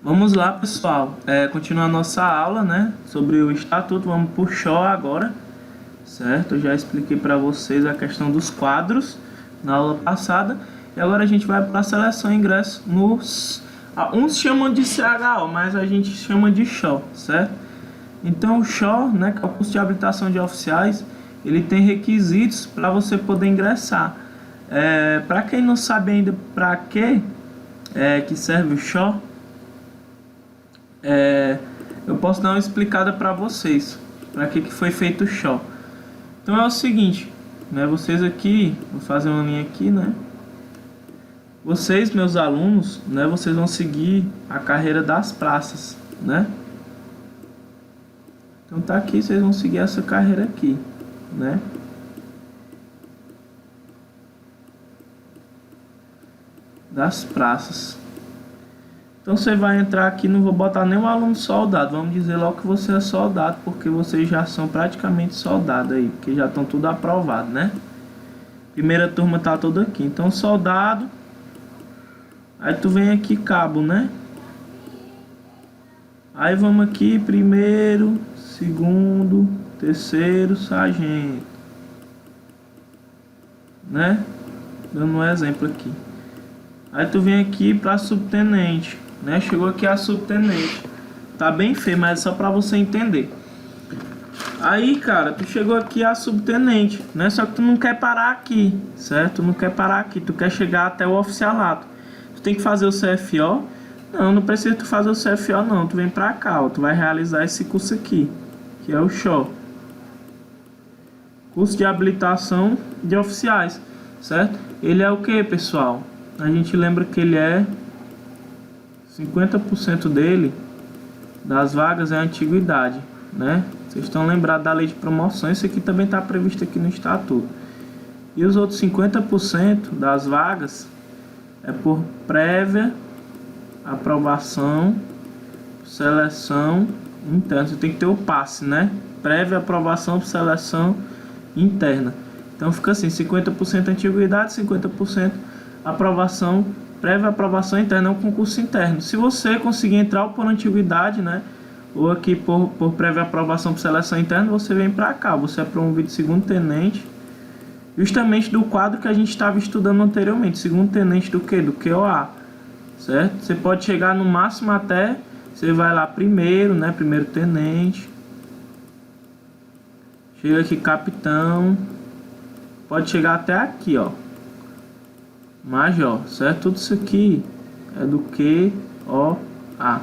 Vamos lá, pessoal. Continuar a nossa aula, né? Sobre o estatuto. Vamos por Shaw agora, certo? Eu já expliquei para vocês a questão dos quadros na aula passada. E agora a gente vai para a seleção e ingresso nos... Uns chamam de CHO, mas a gente chama de Shaw, certo? Então o Shaw, né, que é o curso de habilitação de oficiais, ele tem requisitos para você poder ingressar. Para quem não sabe ainda para que serve o Shaw, eu posso dar uma explicada para vocês para que foi feito o Shaw. Então é o seguinte, né? Vocês aqui, vou fazer uma linha aqui, né? Vocês, meus alunos, né? Vocês vão seguir a carreira das praças, né? Então tá aqui, vocês vão seguir essa carreira aqui, né? Das praças. Então você vai entrar aqui, não vou botar nenhum aluno soldado, vamos dizer logo que você é soldado, porque vocês já são praticamente soldados aí, porque já estão tudo aprovado, né? Primeira turma tá toda aqui, então soldado, aí tu vem aqui cabo, né? Aí vamos aqui, primeiro, segundo, terceiro, sargento, né? Dando um exemplo aqui. Aí tu vem aqui para subtenente, né? Chegou aqui a subtenente. Tá bem feio, mas é só para você entender. Aí, cara, tu chegou aqui a subtenente, né? Só que tu não quer parar aqui, certo? Tu não quer parar aqui, tu quer chegar até o oficialato. Tu tem que fazer o CFO. Não precisa tu fazer o CFO não. Tu vem pra cá, ó. Tu vai realizar esse curso aqui, que é o Shaw. Curso de habilitação de oficiais, certo? Ele é o que, pessoal? A gente lembra que ele é 50% dele, das vagas, é a antiguidade, né? Vocês estão lembrados da lei de promoção, isso aqui também está previsto aqui no estatuto. E os outros 50% das vagas é por prévia aprovação, seleção interna. Você tem que ter o passe, né? Prévia aprovação, seleção interna. Então fica assim, 50% antiguidade, 50% aprovação, prévia aprovação interna, é um concurso interno. Se você conseguir entrar ou por antiguidade, né, ou aqui por prévia aprovação por seleção interna, você vem para cá, você é promovido segundo tenente, justamente do quadro que a gente estava estudando anteriormente, segundo tenente do que? Do QOA, certo? Você pode chegar no máximo até, você vai lá primeiro, né, primeiro tenente, chega aqui capitão, pode chegar até aqui, ó, major, certo? Tudo isso aqui é do QOA.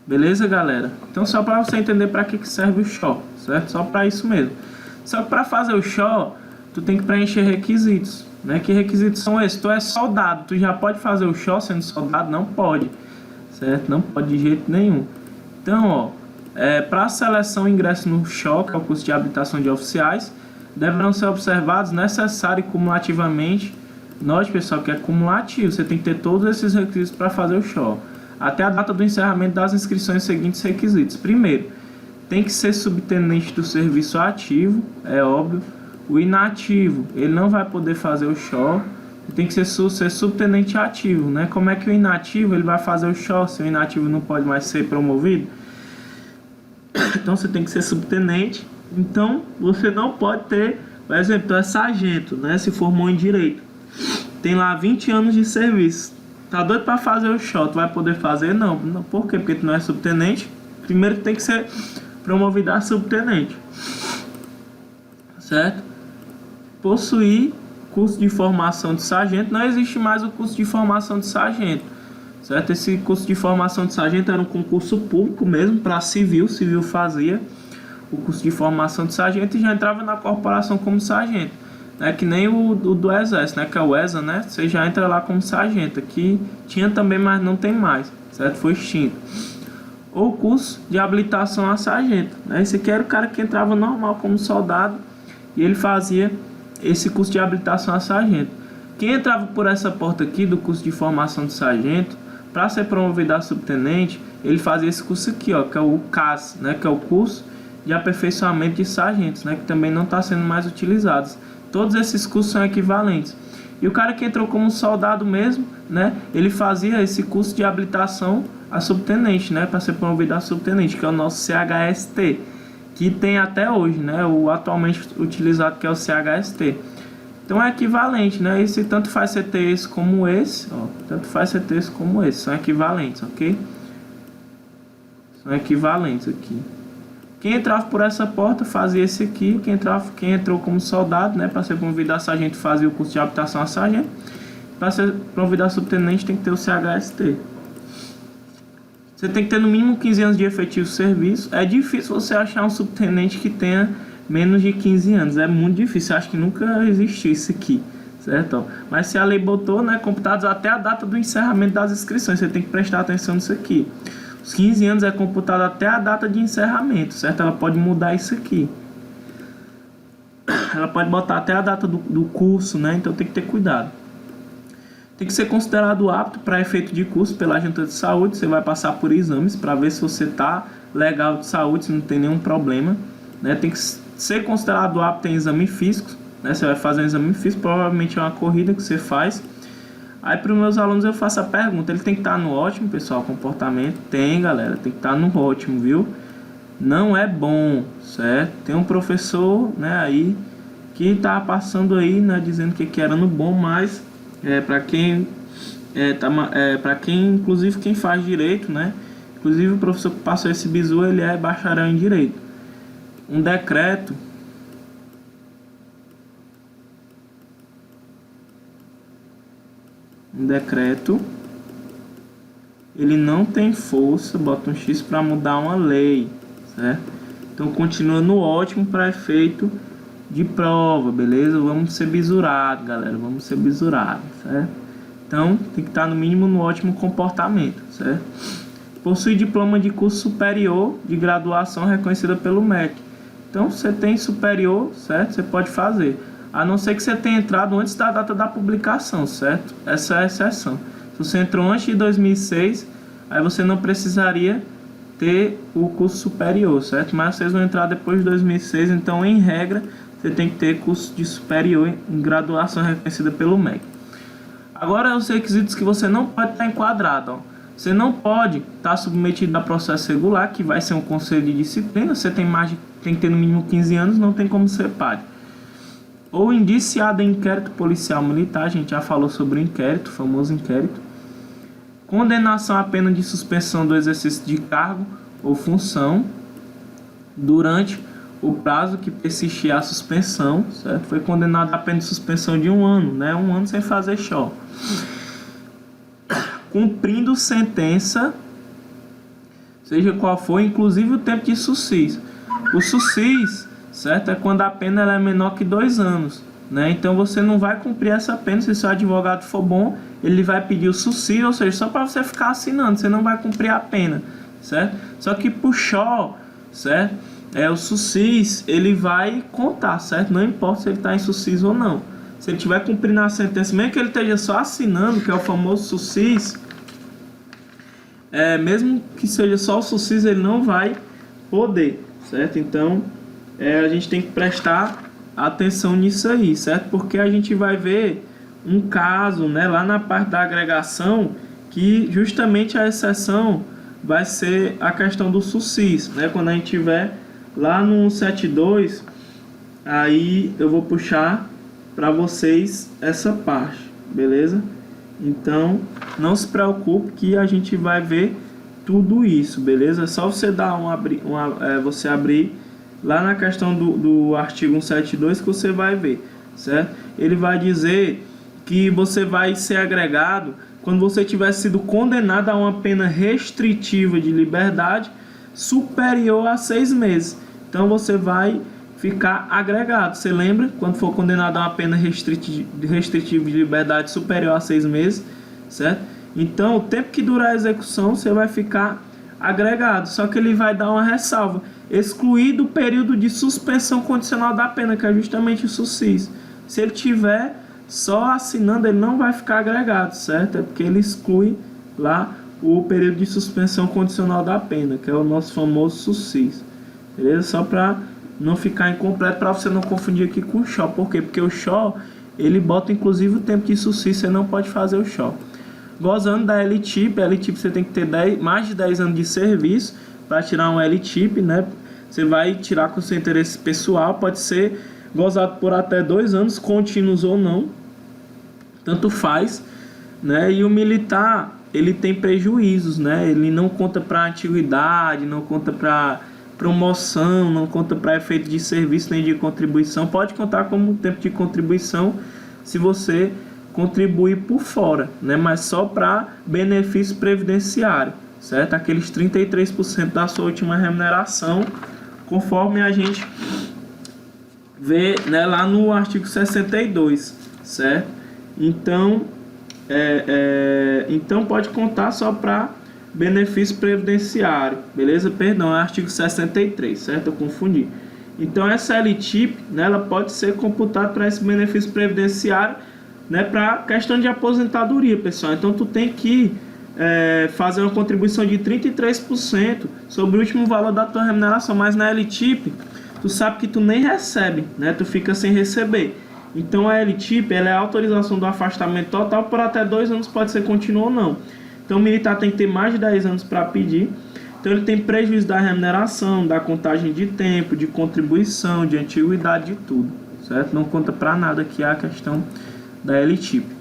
Beleza, galera? Então só para você entender para que serve o Shaw, certo? Só para isso mesmo. Só que para fazer o Shaw, tu tem que preencher requisitos, né? Que requisitos são esses? Tu é soldado, tu já pode fazer o Shaw sendo soldado? Não pode, certo? Não pode de jeito nenhum. Então, ó, para a seleção e ingresso no Shaw, que é o curso de habilitação de oficiais, deverão ser observados necessário e cumulativamente. Nós, pessoal, que é cumulativo, você tem que ter todos esses requisitos para fazer o Shaw. Até a data do encerramento das inscrições, seguintes requisitos. Primeiro, tem que ser subtenente do serviço ativo, é óbvio. O inativo, ele não vai poder fazer o Shaw. Tem que ser subtenente ativo, né? Como é que o inativo ele vai fazer o Shaw se o inativo não pode mais ser promovido? Então você tem que ser subtenente. Então você não pode ter, por exemplo, é sargento, né? Se formou em direito, tem lá 20 anos de serviço, tá doido para fazer o Shaw, tu vai poder fazer? Não. Por quê? Porque tu não é subtenente. Primeiro tu tem que ser promovido a subtenente, certo? Possuir curso de formação de sargento. Não existe mais o curso de formação de sargento, certo? Esse curso de formação de sargento era um concurso público mesmo, para civil fazia o curso de formação de sargento e já entrava na corporação como sargento. É que nem o do exército, né? Que é o ESA, né? Você já entra lá como sargento. Aqui tinha também, mas não tem mais, certo? Foi extinto. Ou curso de habilitação a sargento, né? Esse aqui era o cara que entrava normal como soldado e ele fazia esse curso de habilitação a sargento. Quem entrava por essa porta aqui do curso de formação de sargento, para ser promovido a subtenente, ele fazia esse curso aqui, ó, que é o CAS, né? Que é o curso de aperfeiçoamento de sargentos, né? Que também não está sendo mais utilizado. Todos esses cursos são equivalentes. E o cara que entrou como soldado mesmo, né, ele fazia esse curso de habilitação a subtenente, né? Para ser promovido a subtenente, que é o nosso CHST, que tem até hoje, né? O atualmente utilizado, que é o CHST. Então é equivalente, né? Esse tanto faz você ter esse como esse, ó, tanto faz você ter esse como esse, são equivalentes, ok? São equivalentes aqui. Quem entrava por essa porta fazia esse aqui, quem entrou como soldado, né, para ser promovido a sargento fazia o curso de habilitação a sargento. Para ser promovido a subtenente tem que ter o CHST. Você tem que ter no mínimo 15 anos de efetivo serviço. É difícil você achar um subtenente que tenha menos de 15 anos, é muito difícil, acho que nunca existiu isso aqui, certo? Mas se a lei botou, né, computados até a data do encerramento das inscrições, você tem que prestar atenção nisso aqui. Os 15 anos é computado até a data de encerramento, certo? Ela pode mudar isso aqui. Ela pode botar até a data do curso, né? Então tem que ter cuidado. Tem que ser considerado apto para efeito de curso pela junta de saúde. Você vai passar por exames para ver se você está legal de saúde, se não tem nenhum problema, né? Tem que ser considerado apto em exame físico, né? Você vai fazer um exame físico, provavelmente é uma corrida que você faz. Aí para os meus alunos eu faço a pergunta, ele tem que estar no ótimo, pessoal, comportamento? Tem, galera, tem que estar no ótimo, viu? Não é bom, certo? Tem um professor, né, aí, que tá passando aí, né, dizendo que era no bom, mas para quem, inclusive quem faz direito, né? Inclusive o professor que passou esse bizu, ele é bacharel em direito. Um decreto ele não tem força, bota um X para mudar uma lei, certo? Então continua no ótimo para efeito de prova, beleza? Vamos ser bisurados, galera, vamos ser bisurados, certo? Então tem que estar no mínimo no ótimo comportamento, certo? Possui diploma de curso superior de graduação reconhecida pelo MEC. Então você tem superior, certo? Você pode fazer, a não ser que você tenha entrado antes da data da publicação, certo? Essa é a exceção. Se você entrou antes de 2006, aí você não precisaria ter o curso superior, certo? Mas vocês vão entrar depois de 2006, então em regra você tem que ter curso de superior em graduação reconhecida pelo MEC. Agora os requisitos que você não pode estar enquadrado, ó. Você não pode estar submetido a processo regular, que vai ser um conselho de disciplina. Você tem que ter no mínimo 15 anos, não tem como ser padre. Ou indiciado em inquérito policial militar, a gente já falou sobre o inquérito, o famoso inquérito. Condenação à pena de suspensão do exercício de cargo ou função durante o prazo que persistir a suspensão, certo? Foi condenado à pena de suspensão de 1 ano, né? 1 ano sem fazer show. Cumprindo sentença, seja qual for, inclusive o tempo de sucis. O sucis, certo, é quando a pena ela é menor que 2 anos, né? Então você não vai cumprir essa pena. Se seu advogado for bom, ele vai pedir o sucis, ou seja, só para você ficar assinando, você não vai cumprir a pena, certo? Só que pro show, certo, o sucis ele vai contar, certo? Não importa se ele está em sucis ou não. Se ele estiver cumprindo a sentença, mesmo que ele esteja só assinando, que é o famoso sucis, mesmo que seja só o sucis, ele não vai poder, certo? Então a gente tem que prestar atenção nisso aí, certo? Porque a gente vai ver um caso, né, lá na parte da agregação, que justamente a exceção vai ser a questão do sucis, né? Quando a gente tiver lá no 172, aí eu vou puxar para vocês essa parte, beleza? Então não se preocupe que a gente vai ver tudo isso, beleza? É só você dar você abrir lá na questão do artigo 172 que você vai ver, certo? Ele vai dizer que você vai ser agregado quando você tiver sido condenado a uma pena restritiva de liberdade superior a 6 meses. Então você vai ficar agregado. Você lembra? Quando for condenado a uma pena restritiva de liberdade superior a 6 meses, certo? Então, o tempo que durar a execução, você vai ficar agregado. Só que ele vai dar uma ressalva. Excluído o período de suspensão condicional da pena, que é justamente o sucis. Se ele tiver só assinando, ele não vai ficar agregado, certo? É porque ele exclui lá o período de suspensão condicional da pena, que é o nosso famoso sucis. Beleza? Só para não ficar incompleto, para você não confundir aqui com o show. Por quê? Porque o show, ele bota inclusive o tempo de sucis, você não pode fazer o show. gozando da LTIP. A LTIP você tem que ter mais de 10 anos de serviço para tirar um LTIP, né? Você vai tirar com seu interesse pessoal, pode ser gozado por até 2 anos, contínuos ou não, tanto faz, né? E o militar, ele tem prejuízos, né? Ele não conta para antiguidade, não conta para promoção, não conta para efeito de serviço nem de contribuição. Pode contar como tempo de contribuição se você contribuir por fora, né? Mas só para benefício previdenciário, certo? Aqueles 33% da sua última remuneração, conforme a gente vê, né, lá no artigo 62, certo? Então, então pode contar só para benefício previdenciário, beleza? Perdão, é artigo 63, certo? Eu confundi. Então essa LTIP, né, ela pode ser computada para esse benefício previdenciário, né, para questão de aposentadoria, pessoal. Então tu tem que fazer uma contribuição de 33% sobre o último valor da tua remuneração, mas na LTIP tu sabe que tu nem recebe, né? Tu fica sem receber. Então a LTIP, ela é a autorização do afastamento total por até 2 anos, pode ser contínuo ou não. Então o militar tem que ter mais de 10 anos para pedir. Então ele tem prejuízo da remuneração, da contagem de tempo, de contribuição, de antiguidade, de tudo, certo? Não conta para nada aqui a questão da LTIP.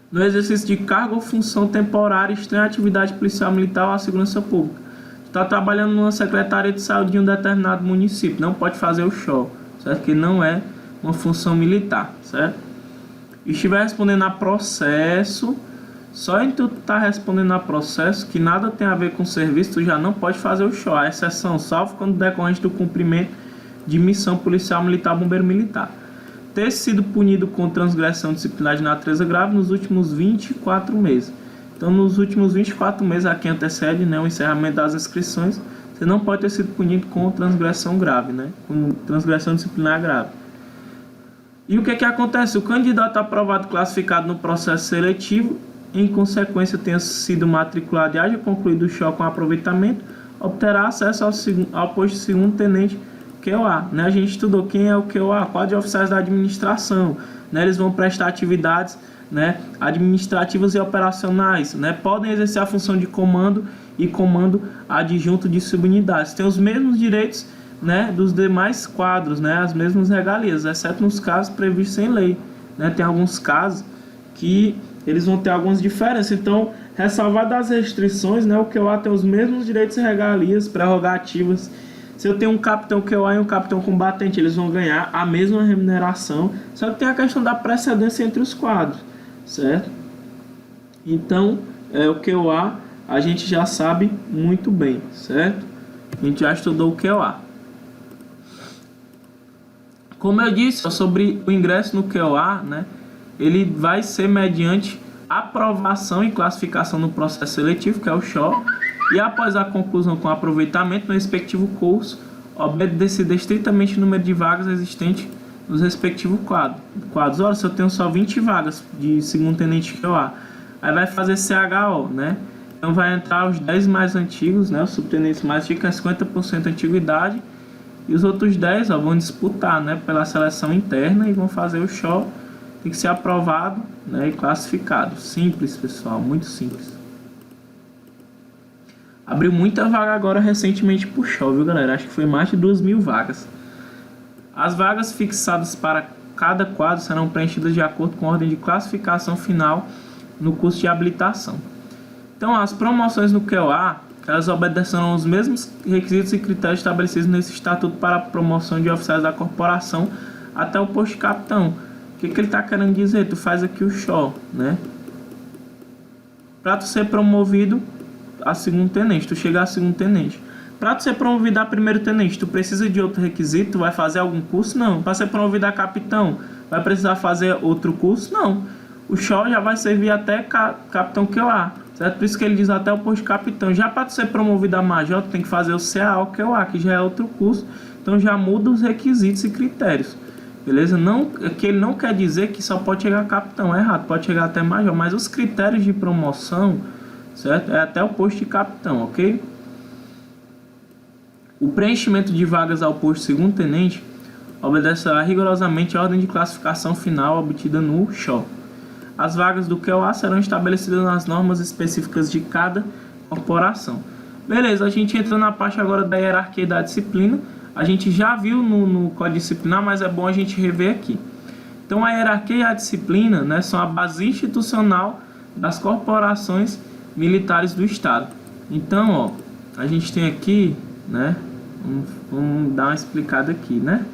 No exercício de cargo ou função temporária, estranha atividade policial, militar ou a segurança pública. Está trabalhando numa secretaria de saúde de um determinado município, não pode fazer o SHO, certo? Que não é uma função militar, certo? E estiver respondendo a processo, só em tu tá respondendo a processo que nada tem a ver com serviço, tu já não pode fazer o SHO, a exceção, salvo quando decorrente do cumprimento de missão policial, militar, bombeiro militar. Ter sido punido com transgressão disciplinar de natureza grave nos últimos 24 meses. Então, nos últimos 24 meses, a quem antecede, né, o encerramento das inscrições, você não pode ter sido punido com transgressão grave, né, com transgressão disciplinar grave. E o que acontece? O candidato aprovado classificado no processo seletivo, em consequência tenha sido matriculado e haja concluído o SHO com aproveitamento, obterá acesso ao posto de segundo tenente QOA, né? A gente estudou quem é o QOA, quadro de oficiais da administração, né? Eles vão prestar atividades, né, administrativas e operacionais, né? Podem exercer a função de comando e comando adjunto de subunidades. Tem os mesmos direitos, né, dos demais quadros, né? As mesmas regalias, exceto nos casos previstos em lei, né? Tem alguns casos que eles vão ter algumas diferenças. Então, ressalvado as restrições, né, o QOA tem os mesmos direitos e regalias, prerrogativas. Se eu tenho um capitão QOA e um capitão combatente, eles vão ganhar a mesma remuneração, só que tem a questão da precedência entre os quadros, certo? Então, o QOA a gente já sabe muito bem, certo? A gente já estudou o QOA. Como eu disse sobre o ingresso no QOA, né, ele vai ser mediante aprovação e classificação no processo seletivo, que é o SHO, e após a conclusão com aproveitamento no respectivo curso, obedecido estritamente o número de vagas existentes nos respectivos quadros. Olha, se eu tenho só 20 vagas de segundo tenente QOA, aí vai fazer CHO, né? Então vai entrar os 10 mais antigos, né? Os subtenentes mais antigos, que é 50% de antiguidade, e os outros 10, ó, vão disputar, né, pela seleção interna e vão fazer o SHO. Tem que ser aprovado, né, e classificado. Simples, pessoal, muito simples. Abriu muita vaga agora recentemente pro SHO, viu, galera? Acho que foi mais de 2.000 vagas. As vagas fixadas para cada quadro serão preenchidas de acordo com a ordem de classificação final no curso de habilitação. Então, as promoções no QOA, elas obedecerão aos mesmos requisitos e critérios estabelecidos nesse estatuto para a promoção de oficiais da corporação até o posto de capitão. O que ele está querendo dizer? Tu faz aqui o SHO, né? Para tu ser promovido a segundo tenente, tu chegar a segundo tenente. Para tu ser promovido a primeiro tenente, tu precisa de outro requisito? Tu vai fazer algum curso? Não. Para ser promovido a capitão, vai precisar fazer outro curso? Não. O SHO já vai servir até capitão QOA, certo? Por isso que ele diz até o posto de capitão. Já para tu ser promovido a major, tu tem que fazer o CAO QOA, que já é outro curso. Então já muda os requisitos e critérios. Beleza? Não, que ele não quer dizer que só pode chegar a capitão, é errado, pode chegar até major, mas os critérios de promoção, certo? É até o posto de capitão, ok? O preenchimento de vagas ao posto de segundo tenente obedecerá rigorosamente a ordem de classificação final obtida no SHO. As vagas do QOA serão estabelecidas nas normas específicas de cada corporação. Beleza, a gente entra na parte agora da hierarquia e da disciplina. A gente já viu no Código Disciplinar, mas é bom a gente rever aqui. Então, a hierarquia e a disciplina, né, são a base institucional das corporações militares do Estado. Então, ó, a gente tem aqui, né, vamos dar uma explicada aqui, né?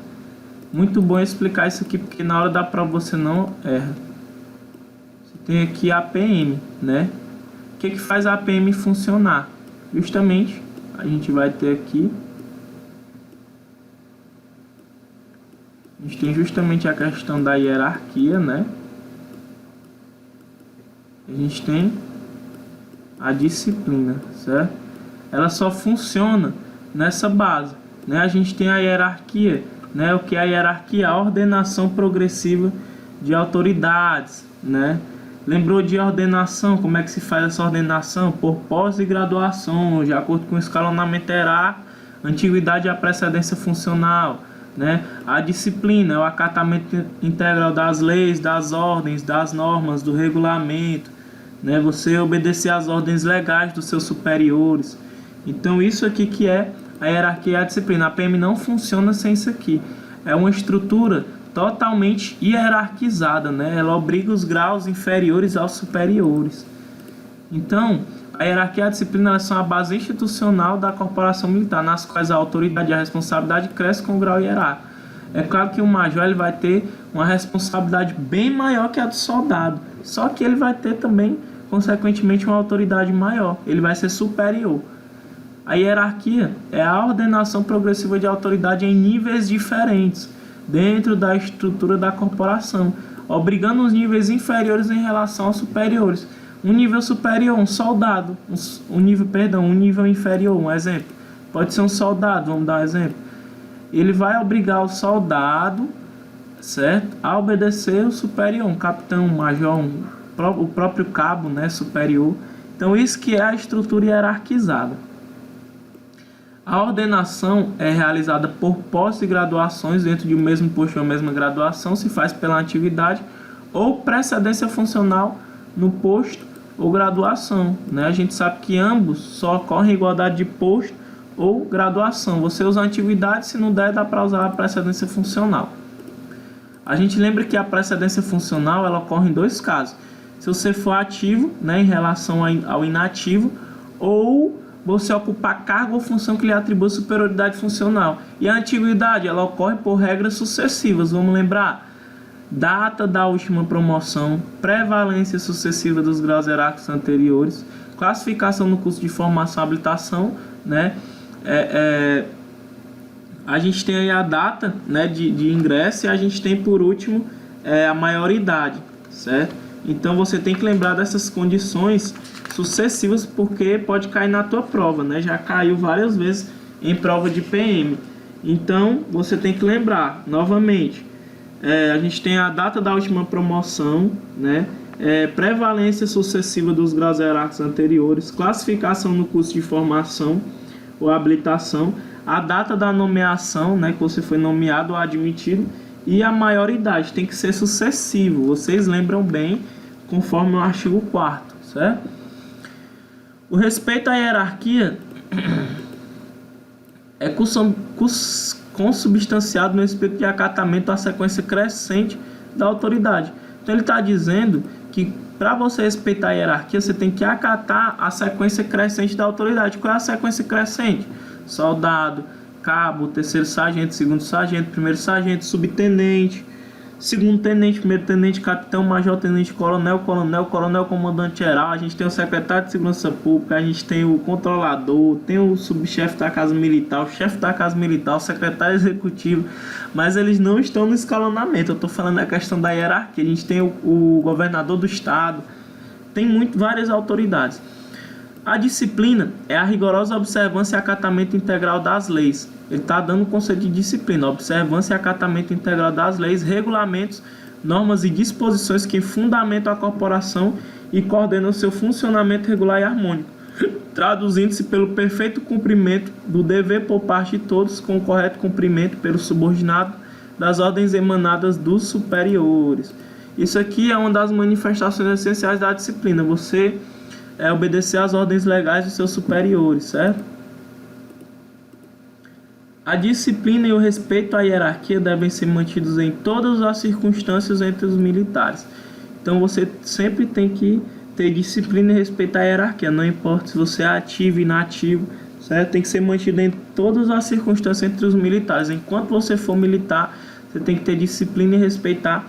Muito bom explicar isso aqui, porque na hora da prova você não erra. Você tem aqui a APM, né? O que faz a APM funcionar? Justamente, a gente vai ter aqui... A gente tem justamente a questão da hierarquia, né? A gente tem a disciplina, certo? Ela só funciona nessa base, né? A gente tem a hierarquia, né? O que é a hierarquia? A ordenação progressiva de autoridades, né? Lembrou de ordenação? Como é que se faz essa ordenação? Por pós e graduação, de acordo com o escalonamento hierárquico, antiguidade e a precedência funcional, né? A disciplina é o acatamento integral das leis, das ordens, das normas, do regulamento, né? Você obedecer às ordens legais dos seus superiores. Então isso aqui que é a hierarquia e a disciplina. A PM não funciona sem isso aqui. É uma estrutura totalmente hierarquizada, né? Ela obriga os graus inferiores aos superiores. Então, a hierarquia e a disciplina são a base institucional da corporação militar, nas quais a autoridade e a responsabilidade crescem com o grau hierárquico. É claro que o major ele vai ter uma responsabilidade bem maior que a do soldado, só que ele vai ter também, consequentemente, uma autoridade maior, ele vai ser superior. A hierarquia é a ordenação progressiva de autoridade em níveis diferentes, dentro da estrutura da corporação, obrigando os níveis inferiores em relação aos superiores. Um nível superior, um soldado, um nível inferior, um exemplo. Pode ser um soldado, vamos dar um exemplo. Ele vai obrigar o soldado, certo, a obedecer o superior, um capitão, um major, o próprio cabo, né, superior. Então isso que é a estrutura hierarquizada. A ordenação é realizada por pós-graduações dentro de um mesmo posto ou mesma graduação, se faz pela atividade ou precedência funcional no posto ou graduação, né? A gente sabe que ambos só ocorrem em igualdade de posto ou graduação. Você usa a antiguidade, se não der, dá para usar a precedência funcional. A gente lembra que a precedência funcional ela ocorre em dois casos. Se você for ativo, né, em relação ao inativo, ou você ocupar cargo ou função que lhe atribui superioridade funcional. E a antiguidade ela ocorre por regras sucessivas, vamos lembrar? Data da última promoção, prevalência sucessiva dos graus hierárquicos anteriores, classificação no curso de formação e habilitação, né? A gente tem aí a data, né, de ingresso e a gente tem por último a maioridade, certo? Então você tem que lembrar dessas condições sucessivas porque pode cair na tua prova, né? Já caiu várias vezes em prova de PM. Então você tem que lembrar novamente. A gente tem a data da última promoção, né? Prevalência sucessiva dos graus hierárquicos anteriores, classificação no curso de formação ou habilitação, a data da nomeação, né, que você foi nomeado ou admitido, e a maioridade tem que ser sucessivo. Vocês lembram bem, conforme o artigo 4º, certo? O respeito à hierarquia é consubstanciado no espírito de acatamento à sequência crescente da autoridade. Então ele está dizendo que para você respeitar a hierarquia, você tem que acatar a sequência crescente da autoridade. Qual é a sequência crescente? Soldado, cabo, terceiro sargento, segundo sargento, primeiro sargento, subtenente, segundo tenente, primeiro tenente, capitão, major, tenente, coronel, comandante geral. A gente tem o secretário de segurança pública, a gente tem o controlador, tem o subchefe da casa militar, o chefe da casa militar, o secretário executivo, mas eles não estão no escalonamento. Eu estou falando da questão da hierarquia. A gente tem o governador do estado, tem várias autoridades. A disciplina é a rigorosa observância e acatamento integral das leis. Ele está dando o conceito de disciplina, observância e acatamento integral das leis, regulamentos, normas e disposições que fundamentam a corporação e coordenam seu funcionamento regular e harmônico, traduzindo-se pelo perfeito cumprimento do dever por parte de todos, com o correto cumprimento pelo subordinado das ordens emanadas dos superiores. Isso aqui é uma das manifestações essenciais da disciplina. Você obedecer às ordens legais dos seus superiores, certo? A disciplina e o respeito à hierarquia devem ser mantidos em todas as circunstâncias entre os militares. Então você sempre tem que ter disciplina e respeitar a hierarquia, não importa se você é ativo, inativo, certo? Tem que ser mantido em todas as circunstâncias entre os militares. Enquanto você for militar, você tem que ter disciplina e respeitar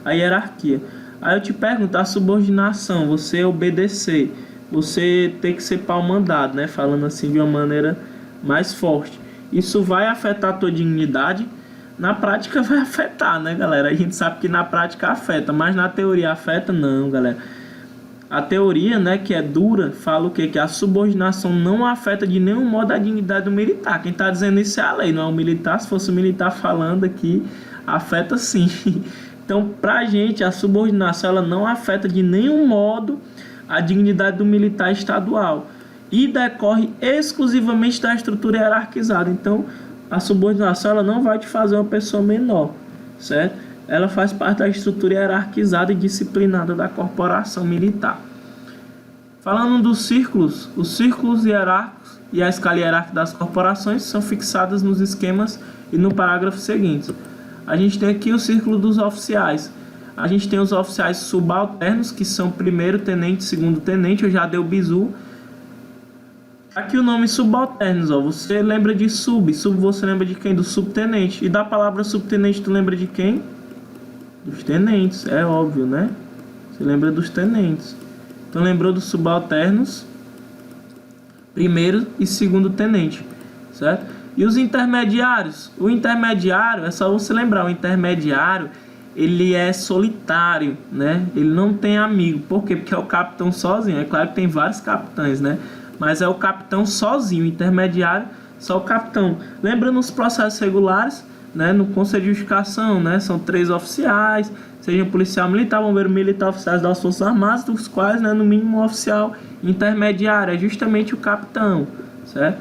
a hierarquia. Aí eu te pergunto, a subordinação, você obedecer, você tem que ser pau-mandado, né? Falando assim de uma maneira mais forte. Isso vai afetar a tua dignidade? Na prática vai afetar, né, galera? A gente sabe que na prática afeta, mas na teoria afeta? Não, galera. A teoria, né, que é dura, fala o quê? Que a subordinação não afeta de nenhum modo a dignidade do militar. Quem está dizendo isso é a lei, não é o militar. Se fosse o militar falando aqui, afeta sim. Então, pra gente, a subordinação ela não afeta de nenhum modo a dignidade do militar estadual e decorre exclusivamente da estrutura hierarquizada. Então, a subordinação ela não vai te fazer uma pessoa menor, certo? Ela faz parte da estrutura hierarquizada e disciplinada da corporação militar. Falando dos círculos, os círculos hierárquicos e a escala hierárquica das corporações são fixadas nos esquemas e no parágrafo seguinte. A gente tem aqui o círculo dos oficiais. A gente tem os oficiais subalternos, que são primeiro tenente, segundo tenente. Eu já dei o bizu. Aqui o nome subalternos, ó. Você lembra de sub. Sub você lembra de quem? Do subtenente. E da palavra subtenente tu lembra de quem? Dos tenentes, é óbvio, né? Você lembra dos tenentes. Então lembrou dos subalternos, primeiro e segundo tenente, certo? E os intermediários? O intermediário, é só você lembrar, o intermediário, ele é solitário, né? Ele não tem amigo. Por quê? Porque é o capitão sozinho. É claro que tem vários capitães, né? Mas é o capitão sozinho, o intermediário, só o capitão. Lembra nos processos regulares, né? No conselho de justificação, né? São 3 oficiais, seja policial militar, bombeiro militar, oficiais das Forças Armadas, dos quais, né, no mínimo um oficial intermediário, é justamente o capitão, certo?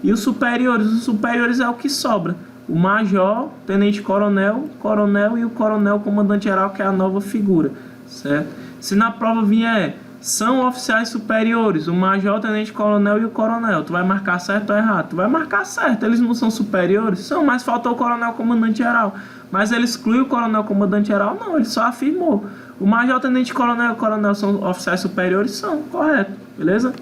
E os superiores é o que sobra. O major, tenente-coronel, coronel e o coronel comandante-geral, que é a nova figura, certo? Se na prova vier, são oficiais superiores, o major, tenente-coronel e o coronel, tu vai marcar certo ou errado? Tu vai marcar certo, eles não são superiores? São, mas faltou o coronel comandante-geral. Mas ele exclui o coronel comandante-geral? Não, ele só afirmou. O major, tenente-coronel e o coronel são oficiais superiores? São, correto, beleza?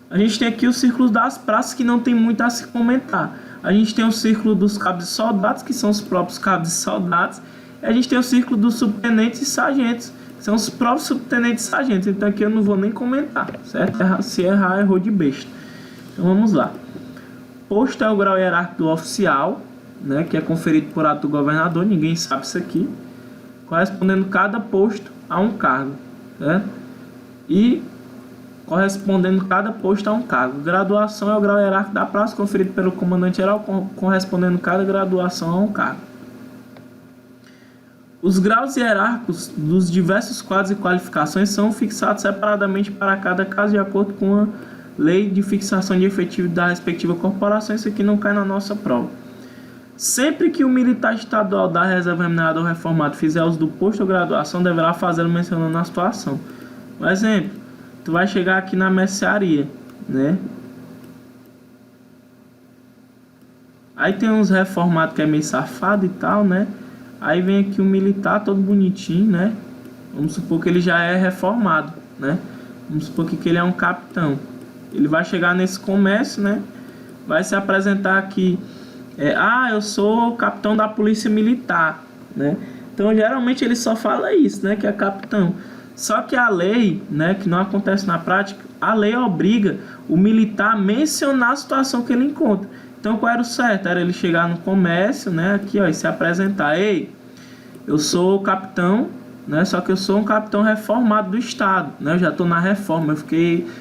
A gente tem aqui o círculo das praças, que não tem muito a se comentar. A gente tem o círculo dos cabos de soldados, que são os próprios cabos de soldados. E a gente tem o círculo dos subtenentes e sargentos, que são os próprios subtenentes e sargentos. Então aqui eu não vou nem comentar, certo? Se errar, errou de besta. Então vamos lá. Posto é o grau hierárquico do oficial, né, que é conferido por ato do governador. Ninguém sabe isso aqui. Correspondendo cada posto a um cargo, certo? E correspondendo cada posto a um cargo. Graduação é o grau hierárquico da praça conferido pelo comandante-geral, correspondendo cada graduação a um cargo. Os graus hierárquicos dos diversos quadros e qualificações são fixados separadamente para cada caso de acordo com a lei de fixação de efetivo da respectiva corporação. Isso aqui não cai na nossa prova. Sempre que o militar estadual da reserva remunerada ou reformado fizer uso do posto ou graduação, deverá fazê-lo mencionando na situação. Por exemplo, tu vai chegar aqui na mercearia, né? Aí tem uns reformados que é meio safado e tal, né? Aí vem aqui um militar todo bonitinho, né? Vamos supor que ele já é reformado, né? Vamos supor que ele é um capitão. Ele vai chegar nesse comércio, né? Vai se apresentar aqui. Eu sou o capitão da polícia militar, né? Então geralmente ele só fala isso, né? Que é capitão. Só que a lei, né, que não acontece na prática, a lei obriga o militar a mencionar a situação que ele encontra. Então qual era o certo? Era ele chegar no comércio, né, aqui, ó, e se apresentar. Ei, eu sou o capitão, né, só que eu sou um capitão reformado do estado, né, eu já estou na reforma,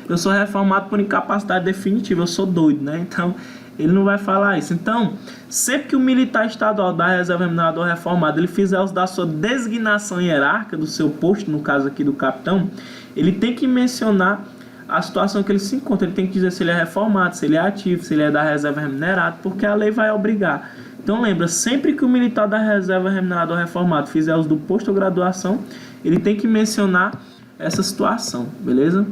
eu sou reformado por incapacidade definitiva, eu sou doido, né, então ele não vai falar isso. Então, sempre que o militar estadual da reserva remunerada ou reformado ele fizer uso da sua designação hierárquica do seu posto, no caso aqui do capitão, ele tem que mencionar a situação que ele se encontra. Ele tem que dizer se ele é reformado, se ele é ativo, se ele é da reserva remunerada, porque a lei vai obrigar. Então lembra, sempre que o militar da reserva remunerado ou reformado fizer uso do posto ou graduação, ele tem que mencionar essa situação, beleza?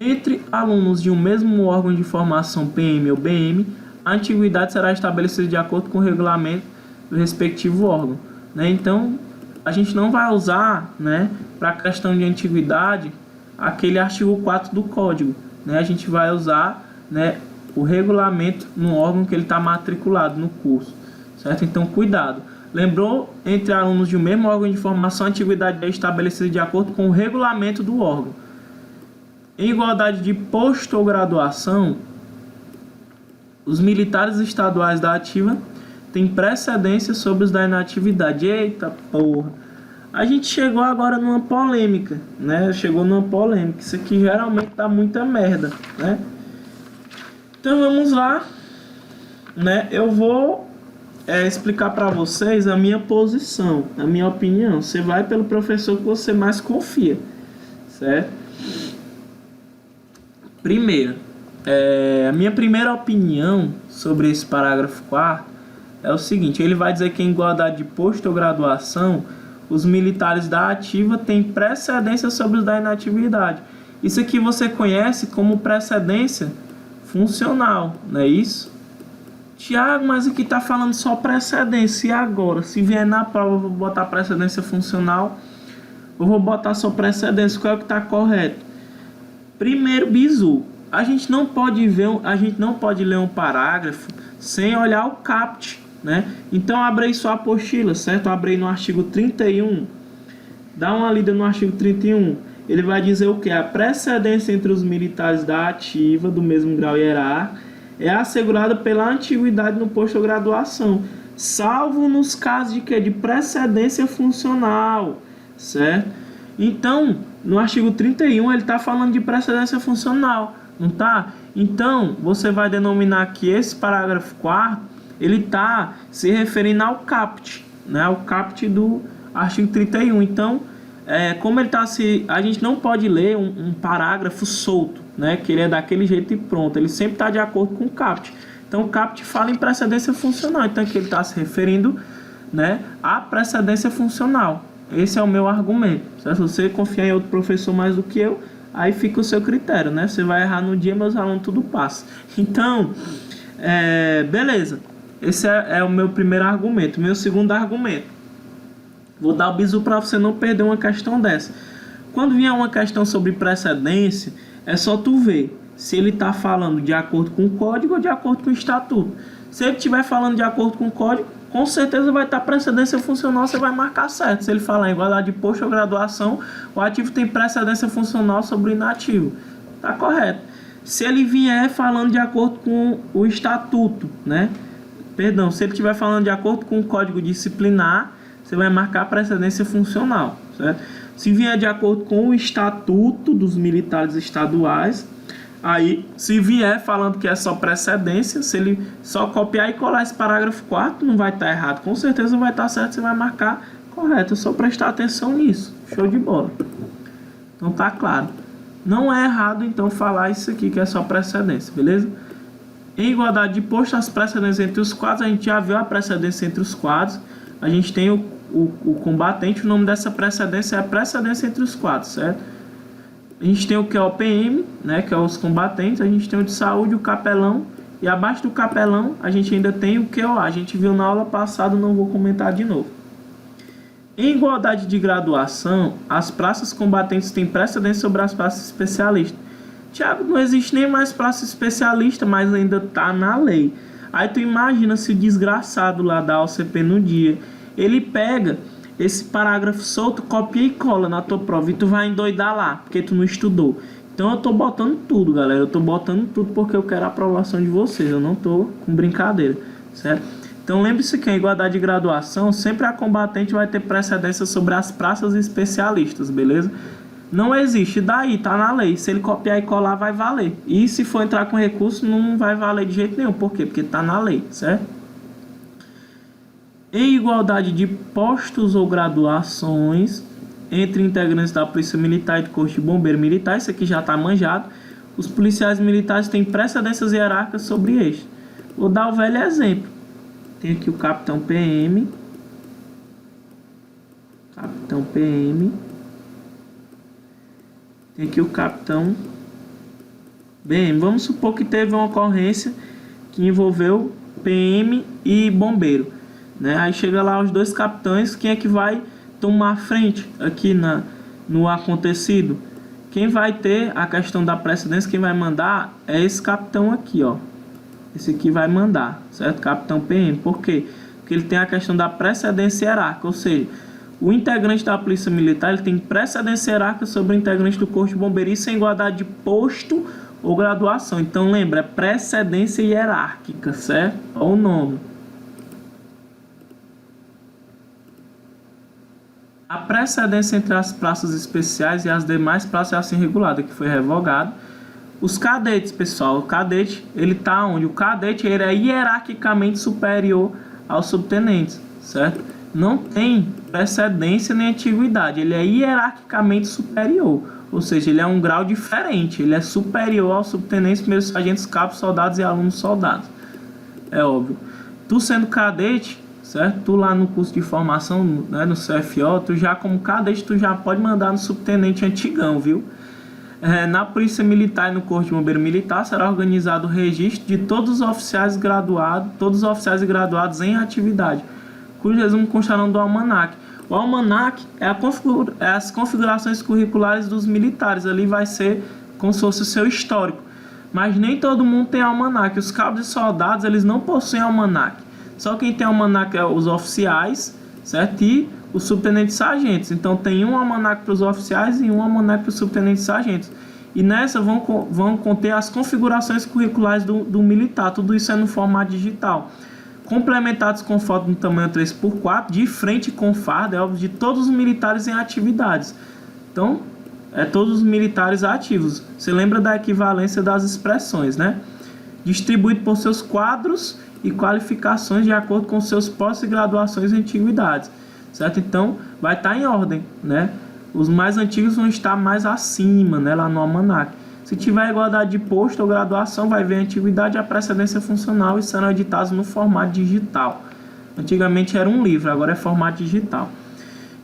Entre alunos de um mesmo órgão de formação PM ou BM, a antiguidade será estabelecida de acordo com o regulamento do respectivo órgão, né? Então, a gente não vai usar, né, para a questão de antiguidade, aquele artigo 4 do Código, né? A gente vai usar, né, o regulamento no órgão que ele está matriculado no curso, certo? Então, cuidado. Lembrou? Entre alunos de um mesmo órgão de formação, a antiguidade é estabelecida de acordo com o regulamento do órgão. Em igualdade de posto ou graduação, os militares estaduais da ativa têm precedência sobre os da inatividade. Eita porra! A gente chegou agora numa polêmica, né? Chegou numa polêmica. Isso aqui geralmente dá muita merda, né? Então vamos lá, né? Eu vou explicar para vocês a minha posição, a minha opinião. Você vai pelo professor que você mais confia, certo? Primeiro, a minha primeira opinião sobre esse parágrafo 4º é o seguinte: ele vai dizer que em igualdade de posto ou graduação, os militares da ativa têm precedência sobre os da inatividade. Isso aqui você conhece como precedência funcional, não é isso? Tiago, mas aqui está falando só precedência. E agora? Se vier na prova, eu vou botar precedência funcional, eu vou botar só precedência. Qual é o que está correto? Primeiro bizu, a gente não pode ler um parágrafo sem olhar o caput, né? Então abre aí sua apostila, certo? Abre aí no artigo 31, dá uma lida no artigo 31. Ele vai dizer o que? A precedência entre os militares da ativa do mesmo grau hierárquico é assegurada pela antiguidade no posto ou graduação, salvo nos casos de que? De precedência funcional, certo? Então, no artigo 31, ele está falando de precedência funcional, não está? Então, você vai denominar que esse parágrafo 4º, ele está se referindo ao caput, né? Ao caput do artigo 31. Então, como ele está a gente não pode ler um parágrafo solto, né? Que ele é daquele jeito e pronto. Ele sempre está de acordo com o caput. Então, o caput fala em precedência funcional. Então, aqui ele está se referindo, né, à precedência funcional. Esse é o meu argumento, certo? Se você confiar em outro professor mais do que eu, aí fica o seu critério, né? Você vai errar no dia, meus alunos tudo passa. Então, beleza. Esse é o meu primeiro argumento. Meu segundo argumento, vou dar o bizu para você não perder uma questão dessa. Quando vier uma questão sobre precedência, é só tu ver se ele está falando de acordo com o código ou de acordo com o estatuto. Se ele estiver falando de acordo com o código, com certeza vai estar precedência funcional, você vai marcar certo. Se ele falar em igualdade de posto ou graduação, o ativo tem precedência funcional sobre o inativo. Tá correto. Se ele vier falando de acordo com o estatuto, né? Perdão, se ele estiver falando de acordo com o código disciplinar, você vai marcar precedência funcional, certo? Se vier de acordo com o estatuto dos militares estaduais, aí, se vier falando que é só precedência, se ele só copiar e colar esse parágrafo 4º, não vai estar errado. Com certeza vai estar certo, você vai marcar correto. É só prestar atenção nisso. Show de bola. Então tá claro. Não é errado, então, falar isso aqui, que é só precedência, beleza? Em igualdade de posto, as precedências entre os quadros, a gente já viu a precedência entre os quadros. A gente tem o combatente, o nome dessa precedência é a precedência entre os quadros, certo? A gente tem o que é o PM, né, que é os combatentes, a gente tem o de saúde, o capelão, e abaixo do capelão a gente ainda tem o QOA. A gente viu na aula passada, não vou comentar de novo. Em igualdade de graduação, as praças combatentes têm precedência sobre as praças especialistas. Tiago, não existe nem mais praça especialista, mas ainda está na lei. Aí tu imagina se o desgraçado lá da OCP no dia, ele pega esse parágrafo solto, copia e cola na tua prova e tu vai endoidar lá, porque tu não estudou. Então eu tô botando tudo, galera. Eu tô botando tudo porque eu quero a aprovação de vocês. Eu não tô com brincadeira, certo? Então lembre-se que a igualdade de graduação, sempre a combatente vai ter precedência sobre as praças especialistas, beleza? Não existe, daí tá na lei. Se ele copiar e colar, vai valer. E se for entrar com recurso, não vai valer de jeito nenhum. Por quê? Porque tá na lei, certo? Em igualdade de postos ou graduações entre integrantes da Polícia Militar e do Corpo de Bombeiro Militar, isso aqui já está manjado, os policiais militares têm precedências hierárquicas sobre este. Vou dar o velho exemplo. Tem aqui o capitão PM. Capitão PM. Tem aqui o capitão BM. Vamos supor que teve uma ocorrência que envolveu PM e bombeiro, né? Aí chega lá os dois capitães, quem é que vai tomar a frente aqui no acontecido? Quem vai ter a questão da precedência, quem vai mandar é esse capitão aqui, ó. Esse aqui vai mandar, certo? Capitão PM. Por quê? Porque ele tem a questão da precedência hierárquica, ou seja, o integrante da Polícia Militar ele tem precedência hierárquica sobre o integrante do Corpo de Bombeiros, isso em igualdade de posto ou graduação. Então lembra, é precedência hierárquica, certo? Olha o nome. A precedência entre as praças especiais e as demais praças é assim regulada, que foi revogado. Os cadetes, pessoal, o cadete, ele tá onde? O cadete ele é hierarquicamente superior aos subtenentes, certo? Não tem precedência nem antiguidade, ele é hierarquicamente superior, ou seja, ele é um grau diferente, ele é superior aos subtenentes, primeiros sargentos, cabos, soldados e alunos soldados. É óbvio. Tu sendo cadete, certo? Tu lá no curso de formação, né, no CFO, tu já como cadete, tu já pode mandar no subtenente antigão, viu? Na Polícia Militar e no Corpo de Bombeiro Militar será organizado o registro de todos os oficiais graduados, todos os oficiais e graduados em atividade, cujo resumo constarão do almanaque. O almanaque é as configurações curriculares dos militares, ali vai ser como se fosse o seu histórico, mas nem todo mundo tem almanaque. Os cabos e soldados, eles não possuem almanaque, só quem tem almanaque é os oficiais, certo? E os subtenentes sargentos. Então tem um almanaque para os oficiais e um almanaque para os subtenentes sargentos. E nessa vão conter as configurações curriculares do militar. Tudo isso é no formato digital. Complementados com foto no tamanho 3x4, de frente com farda, é óbvio, de todos os militares em atividades. Então, todos os militares ativos. Você lembra da equivalência das expressões, né? Distribuído por seus quadros e qualificações de acordo com seus postos e graduações e antiguidades, certo? Então, vai estar em ordem, né? Os mais antigos vão estar mais acima, né, lá no almanaque. Se tiver igualdade de posto ou graduação, vai ver a antiguidade e a precedência funcional e serão editados no formato digital. Antigamente era um livro, agora é formato digital.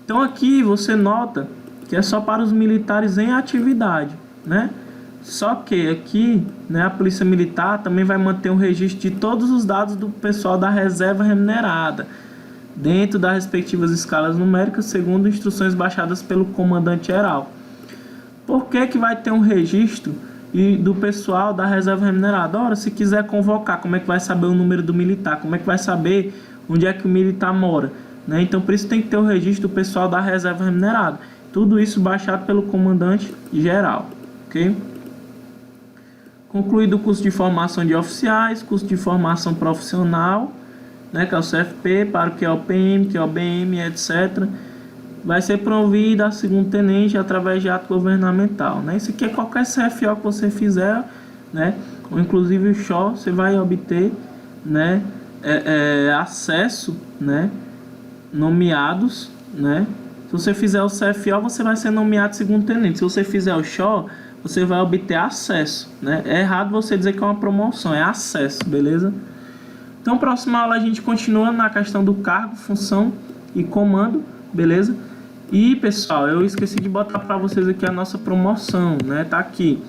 Então aqui você nota que é só para os militares em atividade, né? Só que aqui, né, a Polícia Militar também vai manter um registro de todos os dados do pessoal da reserva remunerada, dentro das respectivas escalas numéricas, segundo instruções baixadas pelo comandante-geral. Por que vai ter um registro do pessoal da reserva remunerada? Ora, se quiser convocar, como é que vai saber o número do militar? Como é que vai saber onde é que o militar mora? Né? Então, por isso tem que ter o registro do pessoal da reserva remunerada. Tudo isso baixado pelo comandante-geral. Ok? Concluído o curso de formação de oficiais, curso de formação profissional, né, que é o CFP, para o que é o PM, que é o BM, etc. Vai ser promovido a segundo tenente através de ato governamental, né? Isso aqui é qualquer CFO que você fizer, né? Ou inclusive o SHO, você vai obter, né, acesso, né, nomeados, né? Se você fizer o CFO, você vai ser nomeado segundo tenente. Se você fizer o SHO, você vai obter acesso, né? É errado você dizer que é uma promoção, é acesso, beleza? Então, próxima aula a gente continua na questão do cargo, função e comando, beleza? E, pessoal, eu esqueci de botar para vocês aqui a nossa promoção, né? Tá aqui.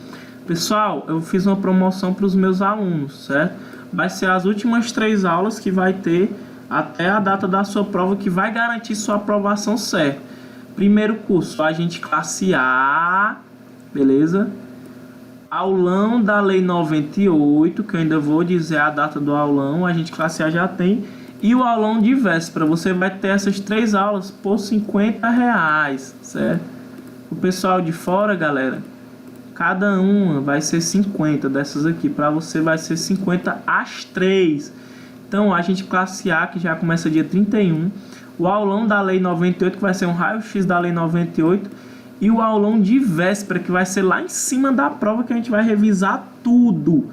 Pessoal, eu fiz uma promoção para os meus alunos, certo? Vai ser as últimas 3 aulas que vai ter até a data da sua prova, que vai garantir sua aprovação certa. Primeiro curso, agente classe A, beleza? Aulão da Lei 98, que eu ainda vou dizer a data do aulão, a gente classe A já tem. E o aulão de véspera, você vai ter essas 3 aulas por R$50, certo? O pessoal de fora, galera, cada uma vai ser 50 dessas aqui. Para você vai ser 50 as 3. Então, a gente classe A, que já começa dia 31. O aulão da Lei 98, que vai ser um raio-x da Lei 98. E o aulão de véspera, que vai ser lá em cima da prova, que a gente vai revisar tudo.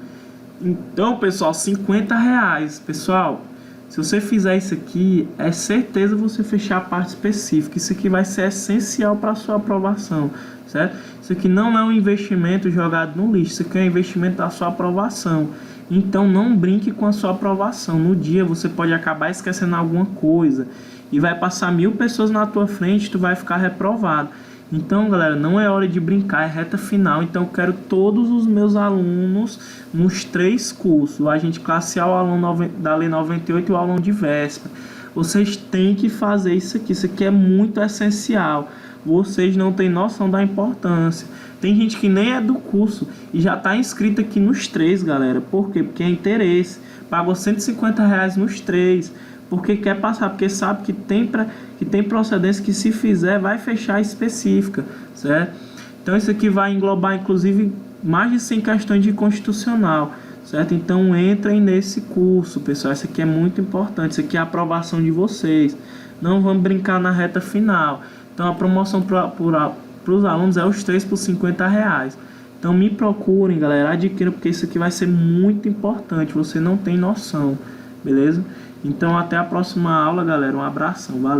Então, pessoal, R$50. Pessoal, Se você fizer isso aqui, é certeza você fechar a parte específica. Isso aqui vai ser essencial para a sua aprovação, certo? Isso aqui não é um investimento jogado no lixo, isso aqui é um investimento da sua aprovação. Então não brinque com a sua aprovação. No dia você pode acabar esquecendo alguma coisa e vai passar 1000 pessoas na tua frente e tu vai ficar reprovado. Então, galera, não é hora de brincar, é reta final. Então, eu quero todos os meus alunos nos 3 cursos. O agente classe A, o aluno da Lei 98 e o aluno de véspera. Vocês têm que fazer isso aqui. Isso aqui é muito essencial. Vocês não têm noção da importância. Tem gente que nem é do curso e já está inscrito aqui nos 3, galera. Por quê? Porque é interesse. Pagou R$150 nos 3. Porque quer passar, porque sabe que tem procedência que se fizer vai fechar específica, certo? Então isso aqui vai englobar inclusive mais de 100 questões de constitucional, certo? Então entrem nesse curso, pessoal, isso aqui é muito importante, isso aqui é a aprovação de vocês, não vamos brincar na reta final. Então a promoção para os alunos é os 3 por R$50. Então me procurem, galera, adquiram, porque isso aqui vai ser muito importante, você não tem noção, beleza? Então até a próxima aula, galera. Um abração, valeu.